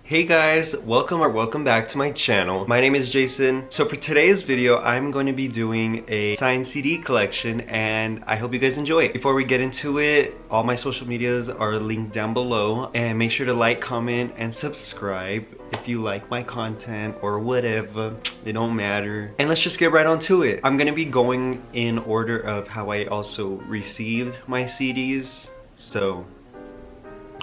Hey guys, welcome back to my channel. My name is Jason. So for today's video, I'm going to be doing a signed CD collection and I hope you guys enjoy it. Before we get into it, all my social medias are linked down below and make sure to like, comment, and subscribe if you like my content or whatever. It don't matter. And let's just get right on to it. I'm going to be going in order of how I also received my CDs. So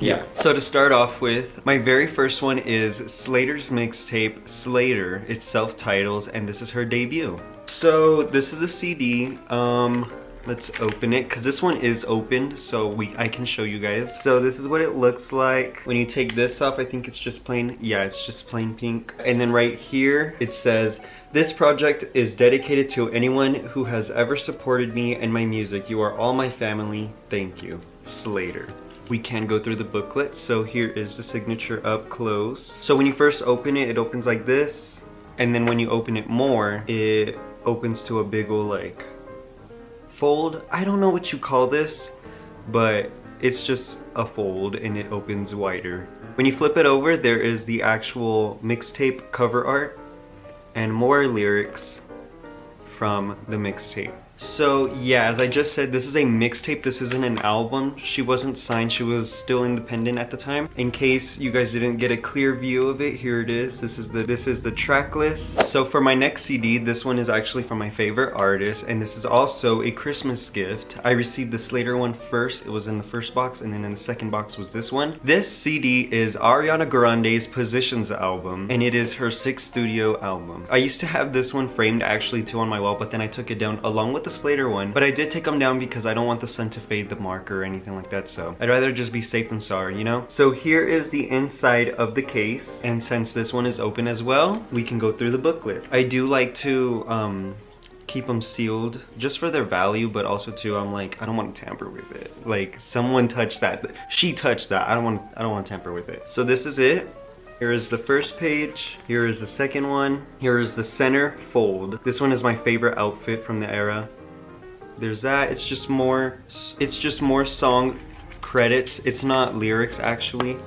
yeah. So to start off with, my very first one is Slater's mixtape, Slater. It's self-titled and this is her debut. So this is a CD. Let's open it because this one is open so I can show you guys. So this is what it looks like. When you take this off, I think it's just plain, yeah, it's just plain pink. And then right here it says, "This project is dedicated to anyone who has ever supported me and my music. You are all my family. Thank you. Slater." We can go through the booklet. So here is the signature up close. So when you first open it, it opens like this. And then when you open it more, it opens to a big ol' like fold. I don't know what you call this, but it's just a fold and it opens wider. When you flip it over, there is the actual mixtape cover art and more lyrics from the mixtape. So yeah, as I just said, this is a mixtape. This isn't an album. She wasn't signed. She was still independent at the time. In case you guys didn't get a clear view of it, here it is. This is the track list. So for my next CD, this one is actually from my favorite artist, and this is also a Christmas gift. I received the Slater one first. It was in the first box, and then in the second box was this one. This CD is Ariana Grande's Positions album, and it is her 6th studio album. I used to have this one framed actually too on my wall, but then I took it down along with the Slater one, but I did take them down because I don't want the sun to fade the marker or anything like that, so I'd rather just be safe than sorry, you know? So here is the inside of the case, and since this one is open as well, we can go through the booklet. I do like to keep them sealed just for their value, but also too, I'm like, I don't want to tamper with it. Like, someone touched that. She touched that. I don't want to tamper with it. So this is it. Here is the first page, here is the second one, here is the center fold. This one is my favorite outfit from the era. There's that. It's just more song credits. It's not lyrics actually.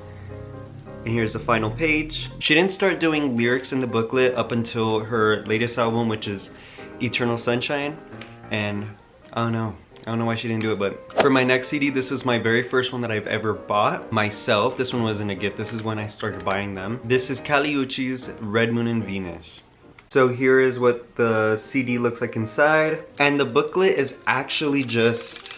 And here's the final page. She didn't start doing lyrics in the booklet up until her latest album, which is Eternal Sunshine. And I don't know why she didn't do it, but for my next CD, this is my very first one that I've ever bought myself. This one wasn't a gift. This is when I started buying them. This is Kali Uchis's Red Moon and Venus. So here is what the CD looks like inside. And the booklet is actually just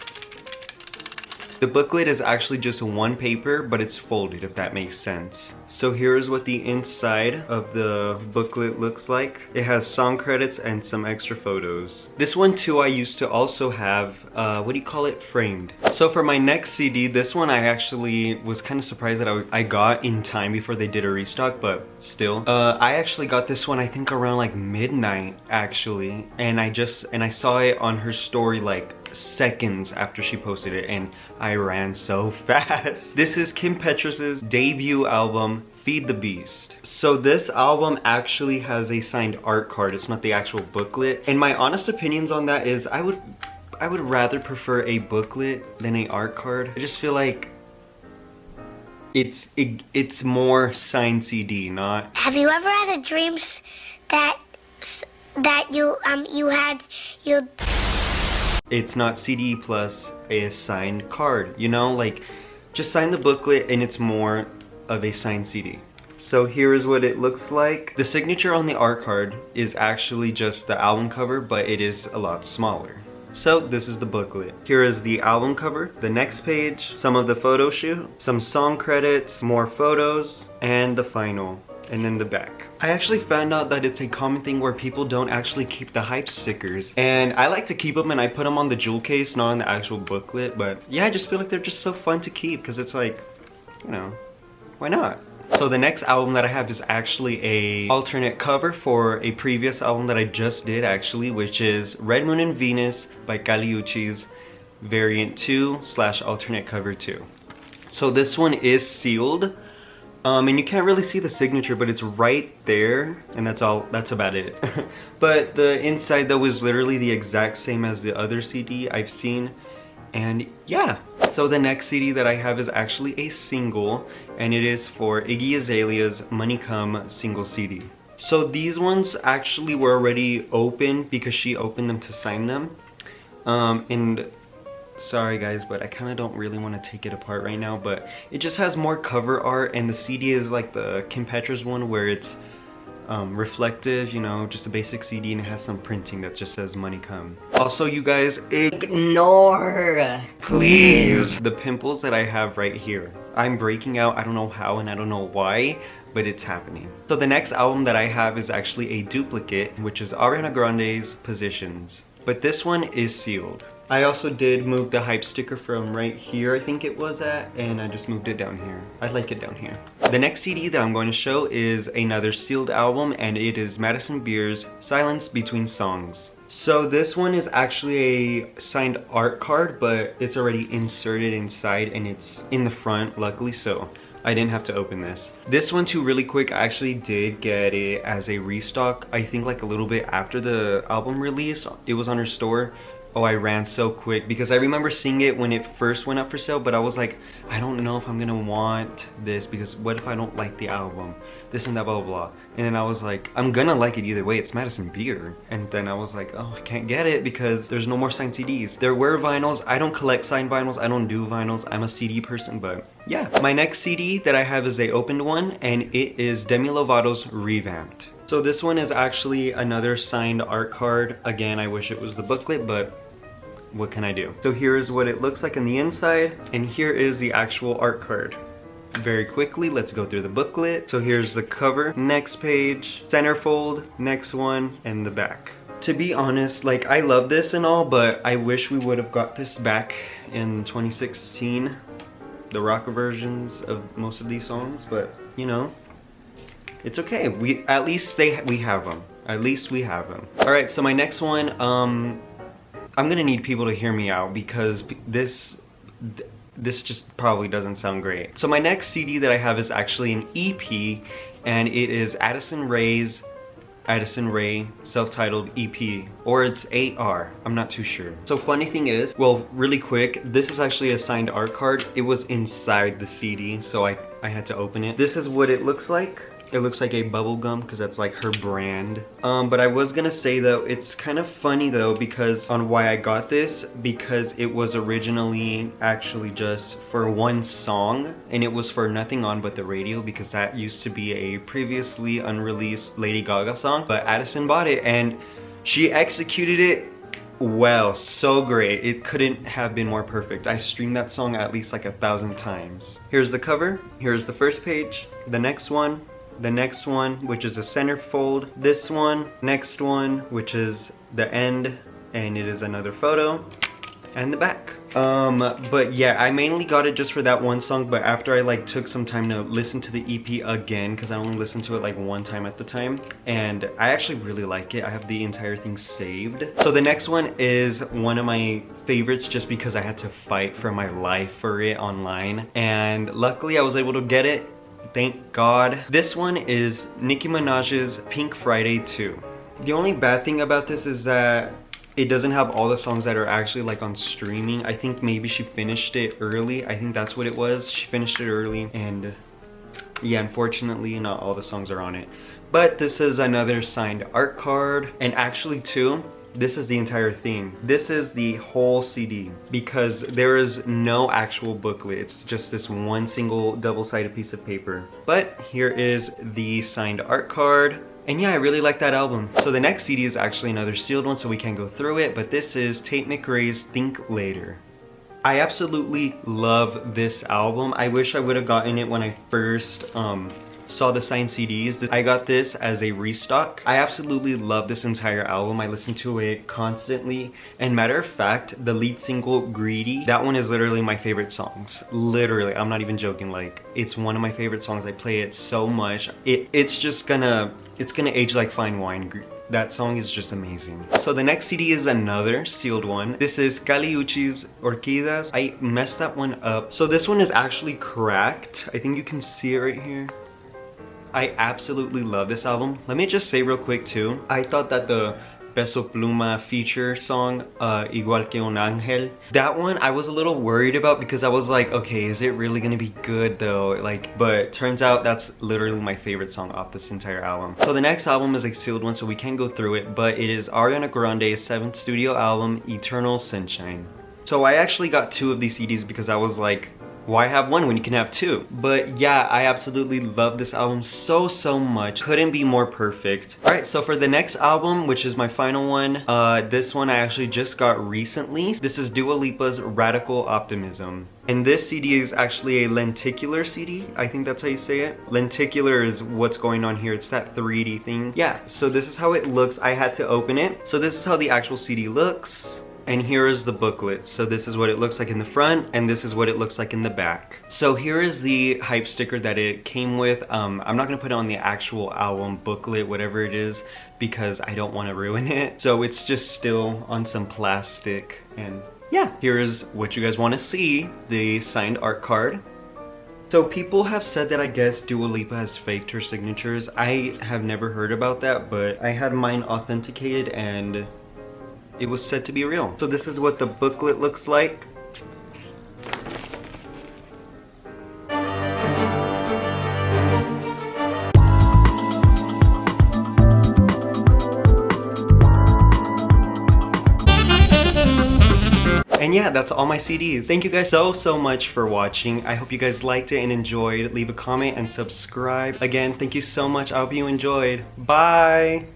one paper, but it's folded, if that makes sense. So here is what the inside of the booklet looks like. It has song credits and some extra photos. This one too, I used to also have, what do you call it, framed. So for my next CD, this one I actually was kind of surprised that I got in time before they did a restock, but still. I actually got this one I think around like midnight actually, and I saw it on her story like seconds after she posted it, and I ran so fast. This is Kim Petras's debut album, Feed the Beast. So this album actually has a signed art card. It's not the actual booklet. And my honest opinions on that is I would rather prefer a booklet than a art card. I just feel like it's more signed CD, not. Have you ever had a dream that you It's not CD plus a signed card, you know? Like, just sign the booklet and it's more of a signed CD. So here is what it looks like. The signature on the art card is actually just the album cover, but it is a lot smaller. So this is the booklet. Here is the album cover, the next page, some of the photo shoot, some song credits, more photos, and the final. And then the back. I actually found out that it's a common thing where people don't actually keep the hype stickers. And I like to keep them and I put them on the jewel case, not on the actual booklet. But yeah, I just feel like they're just so fun to keep because it's like, you know, why not? So the next album that I have is actually a alternate cover for a previous album that I just did actually, which is Red Moon and Venus by Kali Uchis Variant 2 / alternate cover 2. So this one is sealed. And you can't really see the signature, but it's right there, and that's about it. But the inside though is literally the exact same as the other CD I've seen, and yeah. So the next CD that I have is actually a single, and it is for Iggy Azalea's Money Come single CD. So these ones actually were already open because she opened them to sign them. And sorry guys, but I kind of don't really want to take it apart right now, but it just has more cover art, and the CD is like the Kim Petras one where it's reflective, you know, just a basic CD, and it has some printing that just says Money Come. Also, you guys, ignore, please, the pimples that I have right here. I'm breaking out, I don't know how and I don't know why, but it's happening. So the next album that I have is actually a duplicate, which is Ariana Grande's Positions, but this one is sealed. I also did move the hype sticker from right here, I think it was at, and I just moved it down here. I like it down here. The next CD that I'm going to show is another sealed album, and it is Madison Beer's Silence Between Songs. So this one is actually a signed art card, but it's already inserted inside and it's in the front, luckily, so I didn't have to open this. This one too, really quick, I actually did get it as a restock, I think like a little bit after the album release. It was on her store. Oh, I ran so quick because I remember seeing it when it first went up for sale, but I was like, I don't know if I'm gonna want this because what if I don't like the album? This and that, blah, blah, blah. And then I was like, I'm gonna like it either way, it's Madison Beer. And then I was like, oh, I can't get it because there's no more signed CDs. There were vinyls. I don't collect signed vinyls. I don't do vinyls. I'm a CD person, but yeah. My next CD that I have is a opened one, and it is Demi Lovato's Revamped. So this one is actually another signed art card. Again, I wish it was the booklet, but what can I do? So here is what it looks like on the inside, and here is the actual art card. Very quickly, let's go through the booklet. So here's the cover, next page, centerfold, next one, and the back. To be honest, like, I love this and all, but I wish we would have got this back in 2016, the rock versions of most of these songs, but you know, it's okay. We have them. At least we have them. All right, so my next one, I'm gonna need people to hear me out because this just probably doesn't sound great. So my next CD that I have is actually an EP, and it is Addison Rae self-titled EP, or it's AR, I'm not too sure. So funny thing is, well, really quick, this is actually a signed art card. It was inside the CD, so I had to open it. This is what it looks like. It looks like a bubble gum because that's like her brand. But I was gonna say though, it's kind of funny though because on why I got this, because it was originally actually just for one song, and it was for Nothing On But the Radio, because that used to be a previously unreleased Lady Gaga song. But Addison bought it and she executed it well, so great. It couldn't have been more perfect. I streamed that song at least like 1,000 times. Here's the cover, here's the first page, the next one, the next one, which is a centerfold, this one, next one, which is the end, and it is another photo, and the back. But yeah, I mainly got it just for that one song, but after I like took some time to listen to the EP again, because I only listened to it like one time at the time, and I actually really like it. I have the entire thing saved. So the next one is one of my favorites just because I had to fight for my life for it online, and luckily I was able to get it. Thank God. This one is Nicki Minaj's Pink Friday 2. The only bad thing about this is that it doesn't have all the songs that are actually like on streaming. I think maybe she finished it early. I think that's what it was. She finished it early, and yeah, unfortunately not all the songs are on it. But this is another signed art card, and actually too, this is the entire thing. This is the whole CD because there is no actual booklet. It's just this one single double-sided piece of paper. But here is the signed art card. And yeah, I really like that album. So the next CD is actually another sealed one, so we can't go through it, but this is Tate McRae's Think Later. I absolutely love this album. I wish I would have gotten it when I first saw the signed CDs. I got this as a restock. I absolutely love this entire album. I listen to it constantly. And matter of fact, the lead single, Greedy, that one is literally my favorite songs. Literally, I'm not even joking. Like, it's one of my favorite songs. I play it so much. It's gonna age like fine wine. That song is just amazing. So the next CD is another sealed one. This is Kali Uchis Orquídeas. I messed that one up. So this one is actually cracked. I think you can see it right here. I absolutely love this album. Let me just say real quick too, I thought that the Peso Pluma feature song, Igual que un ángel. That one I was a little worried about because I was like, okay, is it really gonna be good though? Like, but turns out that's literally my favorite song off this entire album. So the next album is a sealed one, so we can't go through it, but it is Ariana Grande's 7th studio album, Eternal Sunshine. So I actually got 2 of these CDs because I was like, why have one when you can have 2? But yeah, I absolutely love this album so much. Couldn't be more perfect. Alright, so for the next album, which is my final one, this one I actually just got recently. This is Dua Lipa's Radical Optimism. And this CD is actually a lenticular CD. I think that's how you say it. Lenticular is what's going on here. It's that 3D thing. Yeah, so this is how it looks. I had to open it. So this is how the actual CD looks. And here is the booklet. So this is what it looks like in the front, and this is what it looks like in the back. So here is the hype sticker that it came with. I'm not gonna put it on the actual album booklet, whatever it is, because I don't wanna ruin it. So it's just still on some plastic, and yeah. Here is what you guys wanna see, the signed art card. So people have said that I guess Dua Lipa has faked her signatures. I have never heard about that, but I had mine authenticated and it was said to be real. So this is what the booklet looks like. And yeah, that's all my CDs. Thank you guys so much for watching. I hope you guys liked it and enjoyed. Leave a comment and subscribe. Again, thank you so much. I hope you enjoyed. Bye!